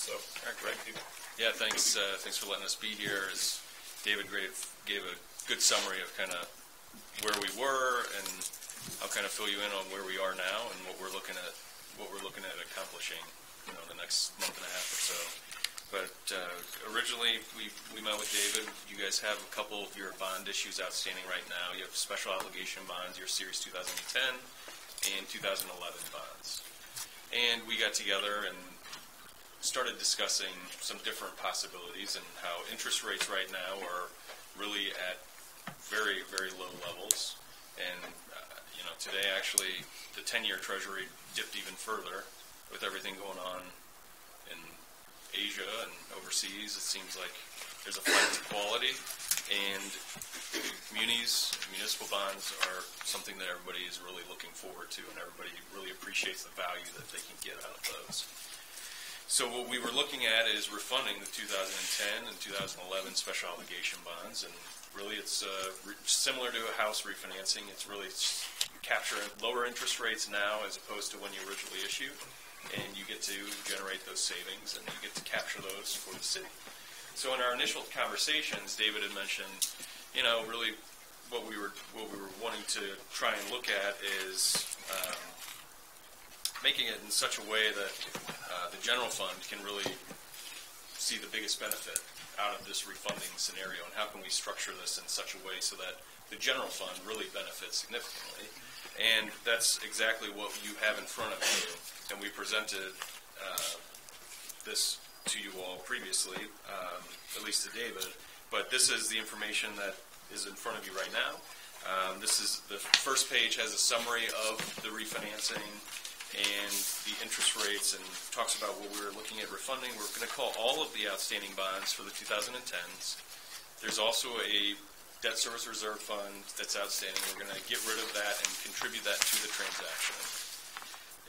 So, All right, great. thank you. Yeah, thanks for letting us be here. As David gave a good summary of kind of where we were, and I'll kind of fill you in on where we are now and what we're looking at accomplishing, the next month and a half or so. But originally, we met with David. You guys have a couple of your bond issues outstanding right now. You have special obligation bonds, your Series 2010 and 2011 bonds. And we got together and started discussing some different possibilities and how interest rates right now are really at very, very low levels. And, today actually the 10-year Treasury dipped even further with everything going on in Asia and overseas. It seems like there's a flight to quality, and municipal bonds are something that everybody is really looking forward to, and everybody really appreciates the value that they can get out of those. So what we were looking at is refunding the 2010 and 2011 special obligation bonds, and really it's similar to a house refinancing. It's really capturing lower interest rates now as opposed to when you originally issued, and you get to generate those savings and you get to capture those for the city. So in our initial conversations, David had mentioned, really what we were wanting to try and look at is making it in such a way that the general fund can really see the biggest benefit out of this refunding scenario, and how can we structure this in such a way so that the general fund really benefits significantly. And that's exactly what you have in front of you, and we presented this to you all previously, at least to David, but this is the information that is in front of you right now. This is the first page has a summary of the refinancing and the interest rates, and talks about what we're looking at refunding. We're going to call all of the outstanding bonds for the 2010s. There's also a debt service reserve fund that's outstanding. We're going to get rid of that and contribute that to the transaction.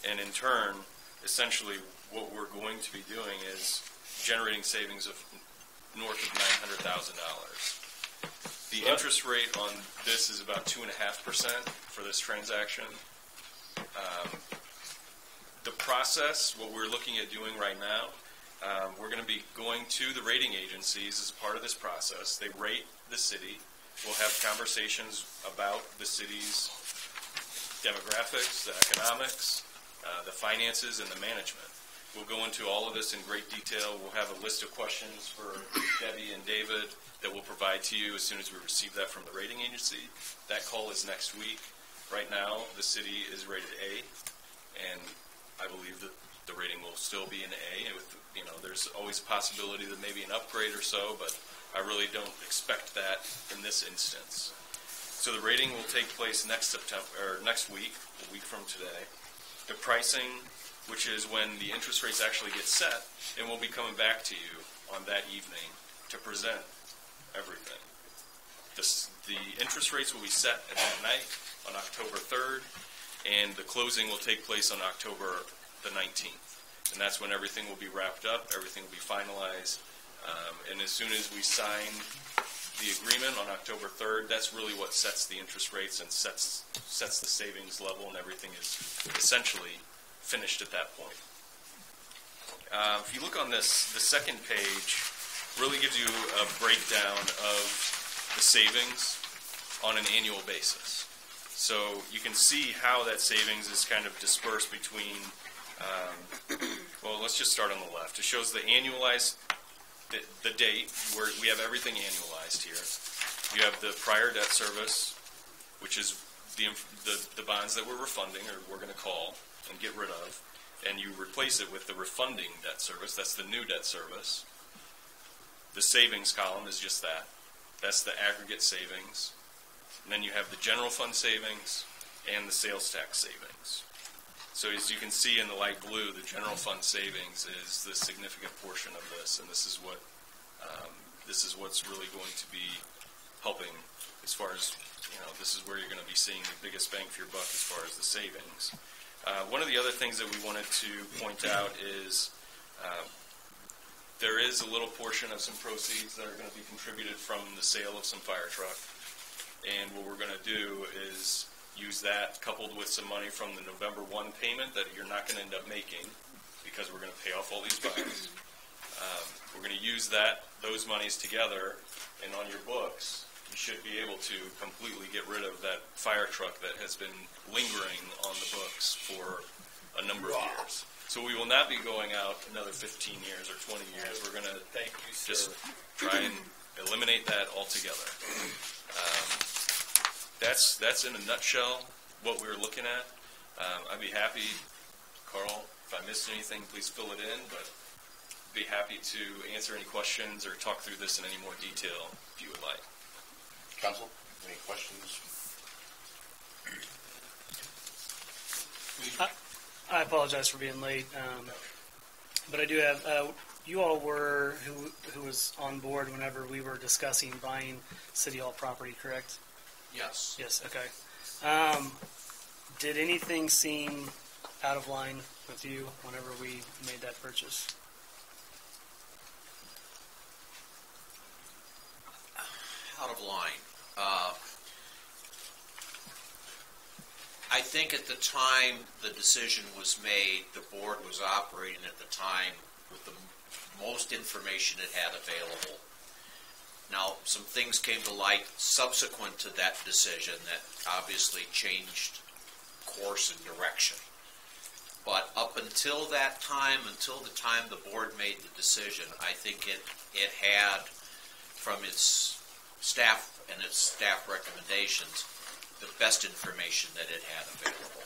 And in turn, essentially what we're going to be doing is generating savings of north of $900,000. The interest rate on this is about 2.5% for this transaction. The process, what we're looking at doing right now, we're going to be going to the rating agencies as part of this process. They rate the city. We'll have conversations about the city's demographics, the economics, the finances, and the management. We'll go into all of this in great detail. We'll have a list of questions for Debbie and David that we'll provide to you as soon as we receive that from the rating agency. That call is next week. Right now, the city is rated A, and I believe that the rating will still be an A. With, there's always a possibility that maybe an upgrade or so, but I really don't expect that in this instance. So the rating will take place next week, a week from today. The pricing, which is when the interest rates actually get set, and we'll be coming back to you on that evening to present everything. The interest rates will be set at that night on October 3rd. And the closing will take place on October the 19th. And that's when everything will be wrapped up, everything will be finalized. And as soon as we sign the agreement on October 3rd, that's really what sets the interest rates and sets the savings level, and everything is essentially finished at that point. If you look on this, the second page really gives you a breakdown of the savings on an annual basis. So you can see how that savings is kind of dispersed between, well, let's just start on the left. It shows the annualized, the date, where we have everything annualized here. You have the prior debt service, which is the bonds that we're refunding, or we're going to call and get rid of, and you replace it with the refunding debt service. That's the new debt service. The savings column is just that. That's the aggregate savings. And then you have the general fund savings and the sales tax savings. So as you can see in the light blue, the general fund savings is the significant portion of this, and this is what's really going to be helping as far as, this is where you're going to be seeing the biggest bang for your buck as far as the savings. One of the other things that we wanted to point out is there is a little portion of some proceeds that are going to be contributed from the sale of some fire truck. And what we're going to do is use that coupled with some money from the November 1 payment that you're not going to end up making because we're going to pay off all these bonds. We're going to use those monies together, and on your books, you should be able to completely get rid of that fire truck that has been lingering on the books for a number of years. So we will not be going out another 15 years or 20 years. We're going to just try and eliminate that altogether. That's in a nutshell what we're looking at. I'd be happy, Carl, if I missed anything, please fill it in, but be happy to answer any questions or talk through this in any more detail if you would like. Council, any questions? I apologize for being late, but I do have, you all were, who was on board whenever we were discussing buying City Hall property, correct? Yes. Yes, okay. Did anything seem out of line with you whenever we made that purchase? Out of line. I think at the time the decision was made, the board was operating at the time with the most information it had available. Now, some things came to light subsequent to that decision that obviously changed course and direction. But up until that time, until the time the board made the decision, I think it had, from its staff and its staff recommendations, the best information that it had available.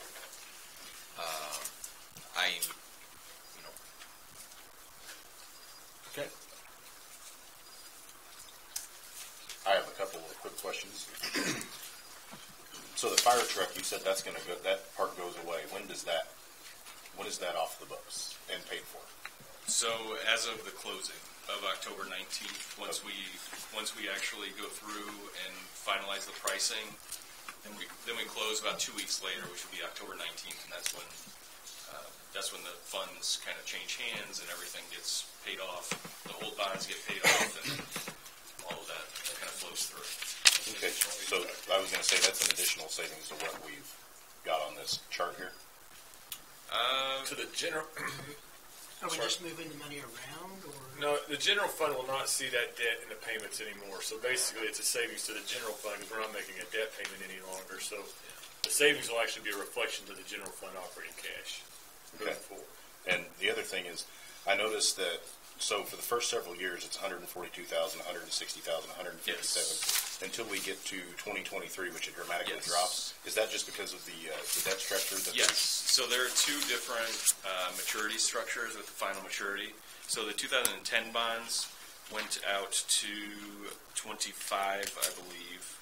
Okay. I have a couple of quick questions. So the fire truck, you said that's going to go. That part goes away. When is that off the books and paid for? So as of the closing of October 19th, once we actually go through and finalize the pricing, then we close about 2 weeks later, which will be October 19th, and that's when the funds kind of change hands and everything gets paid off. The old bonds get paid off, and all of that kind of flows through. Okay, so I was going to say that's an additional savings to what we've got on this chart here. To the general. Are we just moving the money around, or? No, the general fund will not see that debt in the payments anymore. So basically, it's a savings to the general fund because we're not making a debt payment any longer. So the savings will actually be a reflection to the general fund operating cash going forward. And the other thing is, I noticed that, so for the first several years, it's 142,000, 160,000, 157, until we get to 2023, which it dramatically drops. Is that just because of the debt structure? Yes. So there are two different maturity structures with the final maturity. So the 2010 bonds went out to 25, I believe,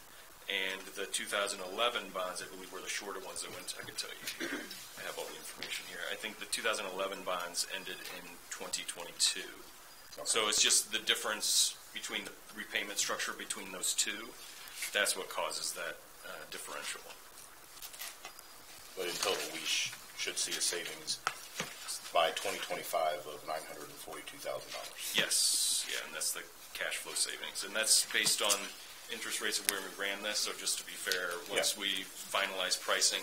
and the 2011 bonds, I believe, were the shorter ones that went. I can tell you. I have all the information here. I think the 2011 bonds ended in 2022. So it's just the difference between the repayment structure between those two. That's what causes that differential. But in total, we should see a savings by 2025 of $942,000. Yes, yeah, and that's the cash flow savings, and that's based on interest rates of where we ran this. So just to be fair, once we finalize pricing,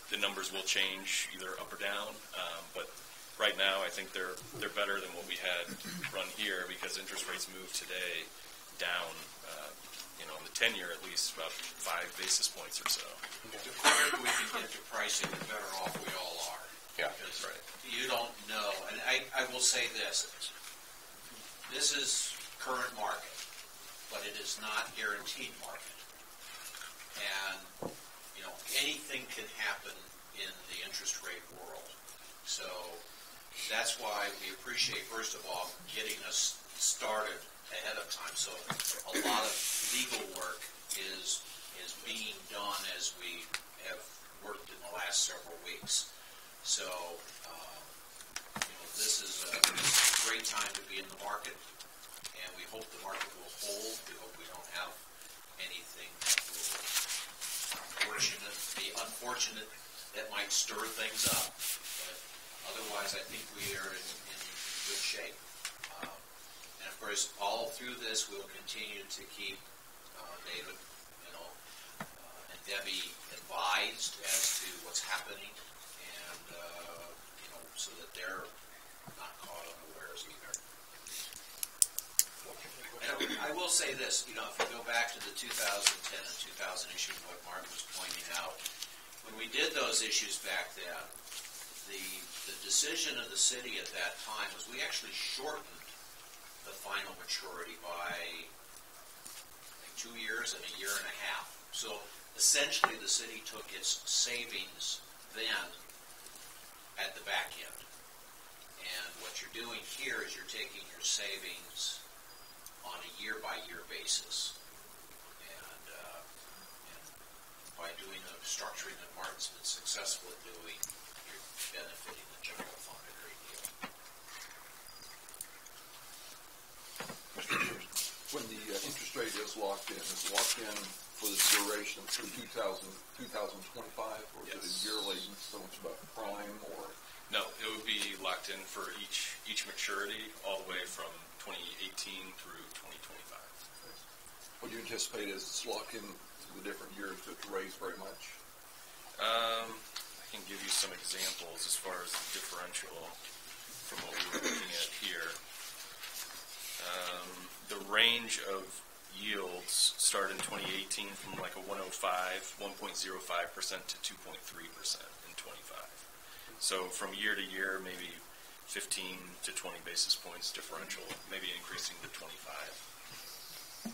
the numbers will change either up or down. But right now, I think they're better than what we had run here because interest rates move today down. In the 10-year at least about 5 basis points or so. The quicker we can get to pricing, the better off we all are. Yeah, because you don't know, and I will say this is current market, but it is not guaranteed market. And, anything can happen in the interest rate world. So that's why we appreciate, first of all, getting us started ahead of time. So a lot of legal work is being done as we have worked in the last several weeks. So, this is a great time to be in the market, and we hope the market will hold. We hope we don't have anything that will be unfortunate that might stir things up. But otherwise, I think we are in good shape. And of course, all through this, we'll continue to keep David, and Debbie advised as to what's happening, and so that they're not caught unawares either. will say this, you know, if we go back to the 2010 and 2000 issue, what Martin was pointing out, when we did those issues back then, the decision of the city at that time was we actually shortened the final maturity by, I think, 2 years and a year and a half. So essentially the city took its savings then at the back end. And what you're doing here is you're taking your savings on a year-by-year basis. And by doing the structuring that Martin's been successful at doing, you're benefiting the general fund a great deal. When the interest rate is locked in, is it locked in for the duration through 2025, or is it a yearly, so much about prime, or? No, it would be locked in for each maturity all the way from 2018 through 2025. What do you anticipate as it's locked in to the different years to raise very much? I can give you some examples as far as the differential from what we were looking at here. The range of yields start in 2018 from like a 1.05% to 2.3% in 25. So from year to year, maybe 15 to 20 basis points differential, maybe increasing to 25.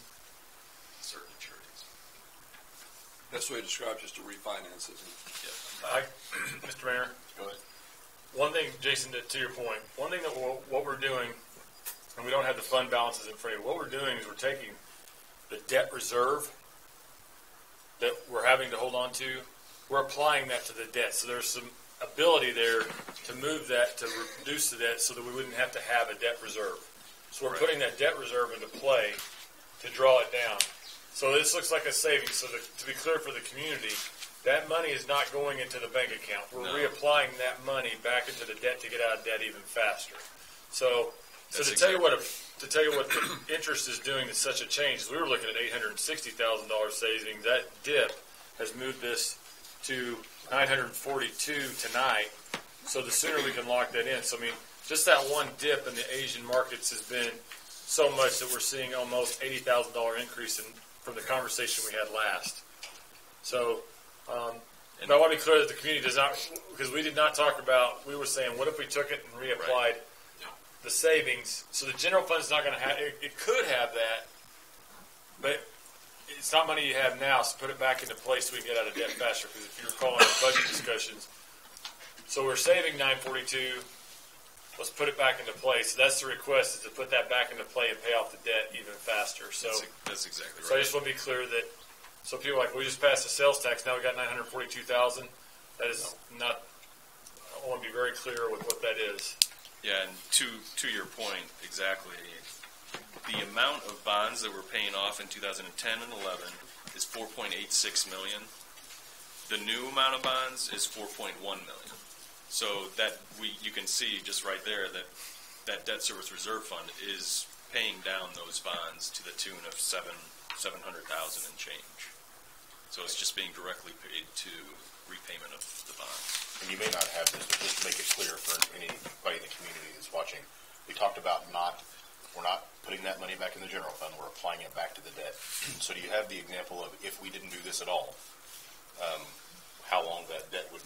Certain maturities. Best way to describe just to refinance it. Mr. Mayor, Go ahead. one thing, Jason, to your point, one thing that what we're doing, and we don't have the fund balances in front of you, what we're doing is we're taking the debt reserve that we're having to hold on to, we're applying that to the debt. So there's some ability there to move that, to reduce the debt so that we wouldn't have to have a debt reserve. So we're putting that debt reserve into play to draw it down. So this looks like a savings. So to be clear for the community, that money is not going into the bank account. We're reapplying that money back into the debt to get out of debt even faster. So to tell you what the interest is doing to such a change, we were looking at $860,000 savings. That dip has moved this to 942 tonight. So the sooner we can lock that in. So I mean, just that one dip in the Asian markets has been so much that we're seeing almost $80,000 increase from the conversation we had last. So, and I want to be clear that the community does not, because we did not talk about, we were saying, what if we took it and reapplied the savings? So the general fund is not going to have, it could have that, but it's not money you have now, so put it back into place so we can get out of debt faster. Because if you recall in our budget discussions, so we're saving 942, let's put it back into place. So that's the request, is to put that back into play and pay off the debt even faster. So that's exactly right. So I just want to be clear that, so people are like, we just passed the sales tax, now we got 942,000. That is not, I want to be very clear with what that is. Yeah, and to your point, exactly, the amount of bonds that we're paying off in 2010 and 11 is $4.86 million. The new amount of bonds is $4.1 million. So that you can see just right there that debt service reserve fund is paying down those bonds to the tune of $700,000 and change. So it's just being directly paid to repayment of the bonds. And you may not have this, but just to make it clear for anybody in the community that's watching, we talked about we're not putting that money back in the general fund, we're applying it back to the debt. So do you have the example of if we didn't do this at all, how long that debt would?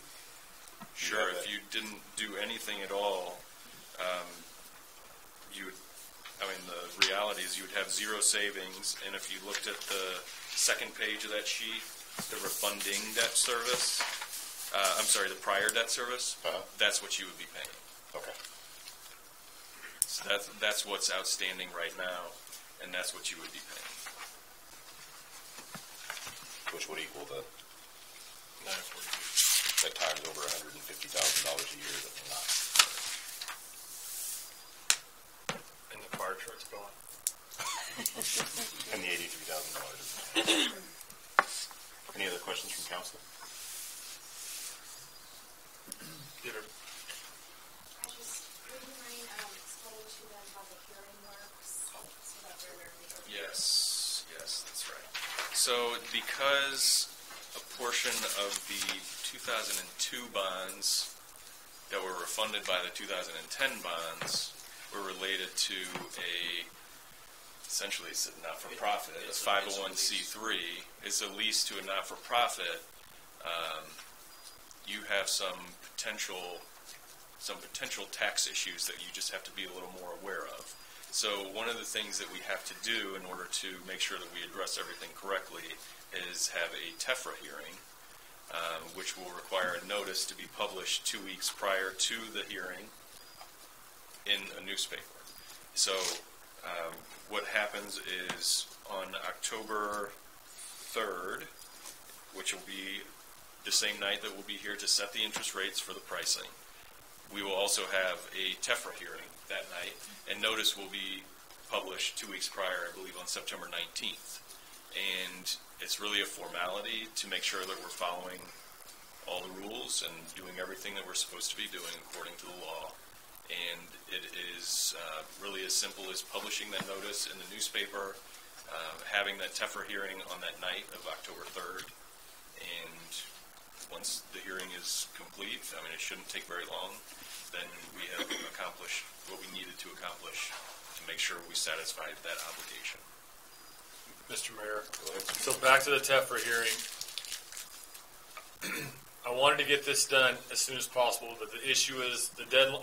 Sure, if you didn't do anything at all, the reality is you would have zero savings, and if you looked at the second page of that sheet, the refunding debt service, the prior debt service, that's what you would be paying. Okay. So that's what's outstanding right now, and that's what you would be paying. Which would equal the 942. that times over $150,000 a year that we're not. And the fire truck's gone. And the $83,000. Any other questions from council? Peter. I just, would you mind explaining to them how the hearing works, so that they're aware of the hearing? Yes, that's right. So because a portion of the 2002 bonds that were refunded by the 2010 bonds were related to a essentially it's a not-for-profit, a It's a 501c3, it's a lease to a not-for-profit, you have some potential tax issues that you just have to be a little more aware of. So one of the things that we have to do in order to make sure that we address everything correctly is have a TEFRA hearing, which will require a notice to be published 2 weeks prior to the hearing in a newspaper. So what happens is on October 3rd, which will be the same night that we'll be here to set the interest rates for the pricing, we will also have a TEFRA hearing that night, and notice will be published 2 weeks prior, I believe on September 19th. And it's really a formality to make sure that we're following all the rules and doing everything that we're supposed to be doing according to the law. And it is really as simple as publishing that notice in the newspaper, having that TEFRA hearing on that night of October 3rd, and once the hearing is complete, I mean, it shouldn't take very long, then we have accomplished what we needed to accomplish to make sure we satisfied that obligation. Mr. Mayor, so back to the TEFRA hearing. I wanted to get this done as soon as possible, but the issue is the deadline,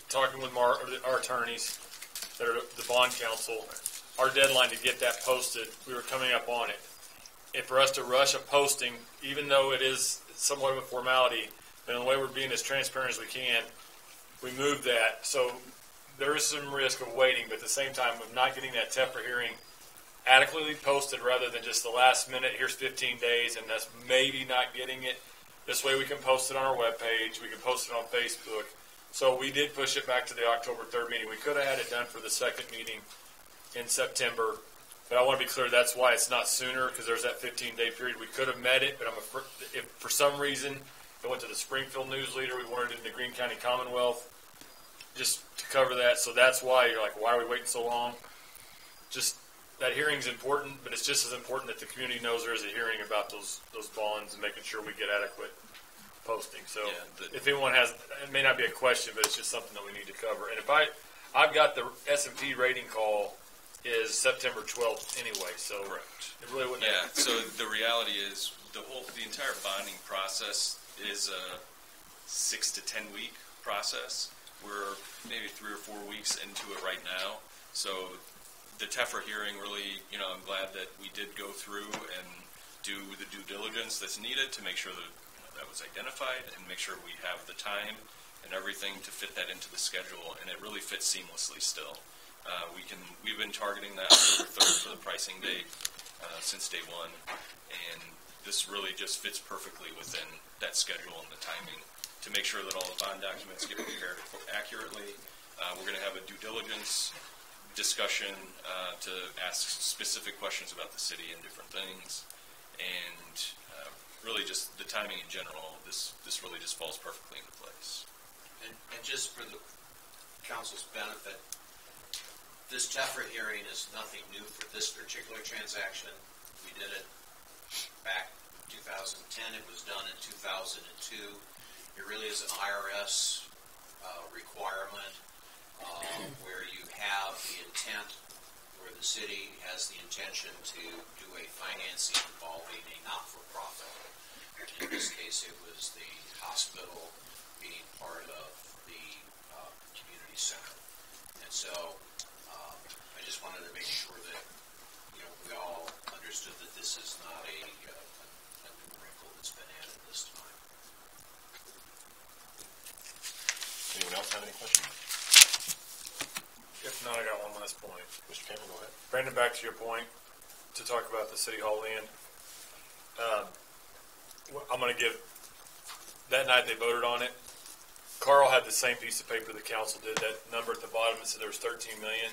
talking with our attorneys that are the bond counsel, our deadline to get that posted, we were coming up on it. And for us to rush a posting, even though it is somewhat of a formality, but in the way we're being as transparent as we can, we moved that. So there is some risk of waiting, but at the same time of not getting that TEFRA hearing adequately posted rather than just the last minute, here's 15 days, and that's maybe not getting it. This way we can post it on our webpage, we can post it on Facebook. So we did push it back to the October 3rd meeting. We could have had it done for the second meeting in September, but I want to be clear, that's why it's not sooner, because there's that 15-day period. We could have met it, but if for some reason it went to the Springfield News Leader, we wanted it in the Greene County Commonwealth, just to cover that. So that's why you're like, why are we waiting so long? Just that hearing's important, but it's just as important that the community knows there is a hearing about those bonds and making sure we get adequate posting. So if anyone has, it may not be a question, but it's just something that we need to cover. And if I've got the S&P rating call is September 12th anyway, so correct. It really wouldn't. Yeah. So the reality is the entire bonding process is a 6 to 10 week process. We're maybe 3 or 4 weeks into it right now. So the TEFRA hearing really, I'm glad that we did go through and do the due diligence that's needed to make sure that that was identified and make sure we have the time and everything to fit that into the schedule, and it really fits seamlessly still. We've been targeting that October 3rd for the pricing date since day one, and this really just fits perfectly within that schedule and the timing to make sure that all the bond documents get prepared accurately. We're going to have a due diligence discussion to ask specific questions about the city and different things, and really just the timing in general, this really just falls perfectly into place. And just for the council's benefit, this TEFRA hearing is nothing new for this particular transaction. We did it back in 2010. It was done in 2002. It really is an IRS requirement where you have the intent, where the city has the intention to do a financing involving a not-for-profit. In this case, it was the hospital being part of the community center. And so I just wanted to make sure that we all understood that this is not a new wrinkle that's been added this time. Anyone else have any questions? If not, I got one last point. Mr. Cameron, go ahead. Brandon, back to your point to talk about the City Hall land. I'm going to give, that night they voted on it. Carl had the same piece of paper the council did, that number at the bottom, it said there was 13 million.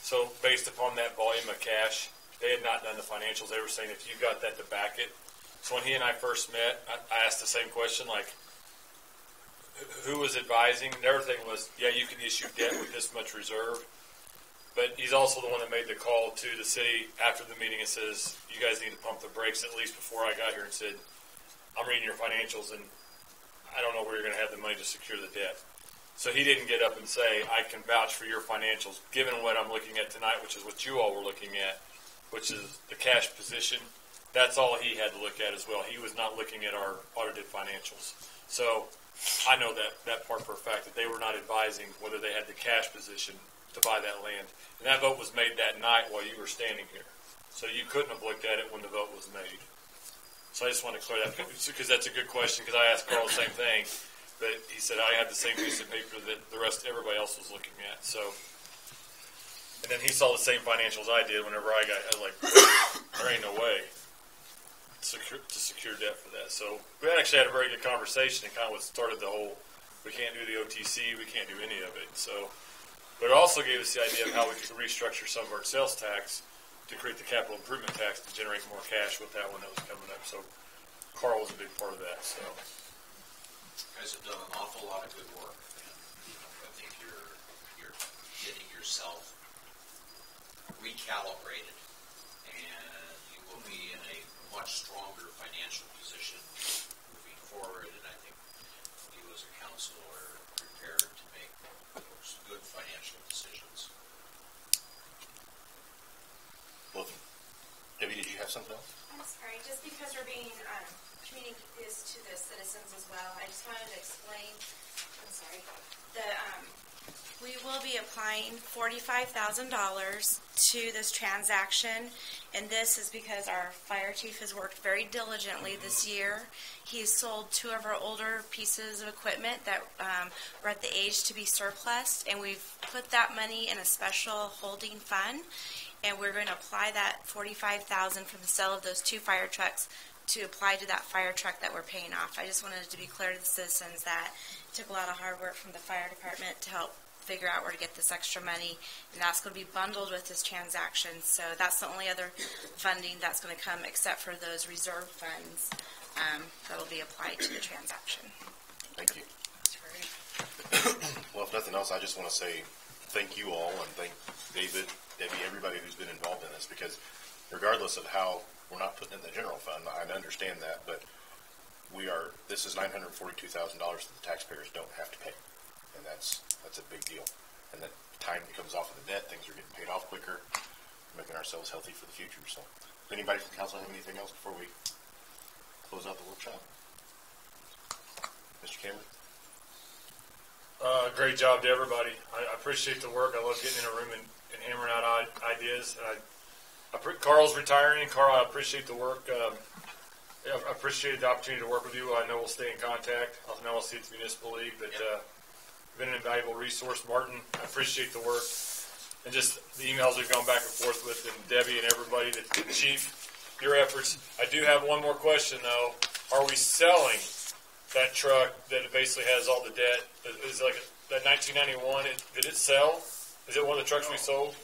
So based upon that volume of cash, they had not done the financials. They were saying if you got that to back it. So when he and I first met, I asked the same question, like, who was advising? Their thing was, yeah, you can issue debt with this much reserve. But he's also the one that made the call to the city after the meeting and says, you guys need to pump the brakes, at least before I got here, and said, I'm reading your financials and I don't know where you're going to have the money to secure the debt. So he didn't get up and say, I can vouch for your financials, given what I'm looking at tonight, which is what you all were looking at, which is the cash position. That's all he had to look at as well. He was not looking at our audited financials. So I know that part for a fact, that they were not advising whether they had the cash position to buy that land. And that vote was made that night while you were standing here. So you couldn't have looked at it when the vote was made. So I just want to clear that, because that's a good question, because I asked Carl the same thing. But he said I had the same piece of paper that everybody else was looking at. So, and then he saw the same financials I did. Whenever I was like, there ain't no way to secure debt for that. So we actually had a very good conversation, and kind of what started the whole, we can't do the OTC, we can't do any of it. So, but it also gave us the idea of how we could restructure some of our sales tax to create the capital improvement tax to generate more cash with that one that was coming up. So Carl was a big part of that. So. You guys have done an awful lot of good work, and I think you're getting yourself recalibrated, and you will be in a much stronger financial position moving forward. And I think you, as a council, are prepared to make those good financial decisions. Well, Debbie, did you have something else? I'm sorry, just because we're being communicated this to the citizens as well, I just wanted to explain, we will be applying $45,000 to this transaction, and this is because our fire chief has worked very diligently this year. He's sold 2 of our older pieces of equipment that were at the age to be surplus, and we've put that money in a special holding fund, and we're going to apply that $45,000 from the sale of those 2 fire trucks to apply to that fire truck that we're paying off. I just wanted it to be clear to the citizens that it took a lot of hard work from the fire department to help figure out where to get this extra money, and that's going to be bundled with this transaction. So that's the only other funding that's going to come, except for those reserve funds that will be applied to the transaction. Thank you. Well, if nothing else, I just want to say thank you all, and thank David, Debbie, everybody who's been involved in this, because regardless of how we're not putting in the general fund, I understand that, but this is $942,000 that the taxpayers don't have to pay, and that's a big deal. And that time that comes off of the debt, things are getting paid off quicker, making ourselves healthy for the future. So, does anybody from council have anything else before we close out the workshop? Mr. Cameron? Great job to everybody. I appreciate the work. I love getting in a room and hammering out ideas. And Carl's retiring. Carl, I appreciate the work. I appreciated the opportunity to work with you. I know we'll stay in contact. I know I'll see you at the Municipal League, but been an invaluable resource. Martin, I appreciate the work. And just the emails we've gone back and forth with, and Debbie and everybody, the chief, your efforts. I do have one more question, though. Are we selling that truck that basically has all the debt? Is like that 1991, did it sell? Is it one of the trucks we sold?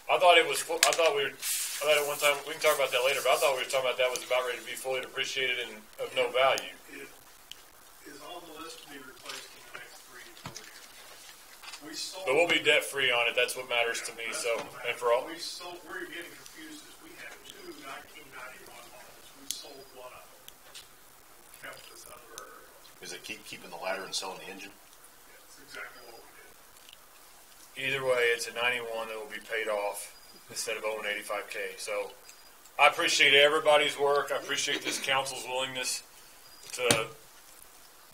I thought at one time, we can talk about that later, but I thought we were talking about that was about ready to be fully depreciated and of no value. It is on the list to be replaced in the next 3 to 4 years. We sold. But we'll be debt free on it. That's what matters to me. So, and for all. Where you're getting confused is we have 2 1991 models. We sold one of them. Kept this other. Is it keeping the ladder and selling the engine? That's exactly what we did. Either way, it's a 91 that will be paid off instead of owing $85K. So I appreciate everybody's work. I appreciate this council's willingness to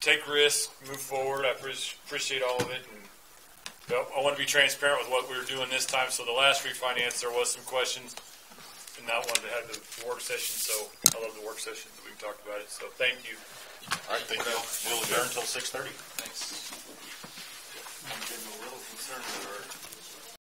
take risks, move forward. I appreciate all of it. And I want to be transparent with what we were doing this time. So the last refinance, there was some questions, and I wanted to have the work session. So I love the work sessions that we've talked about it. So thank you. All right, thank you. We'll adjourn until 6:30. Thanks. I'm getting a little concerned with our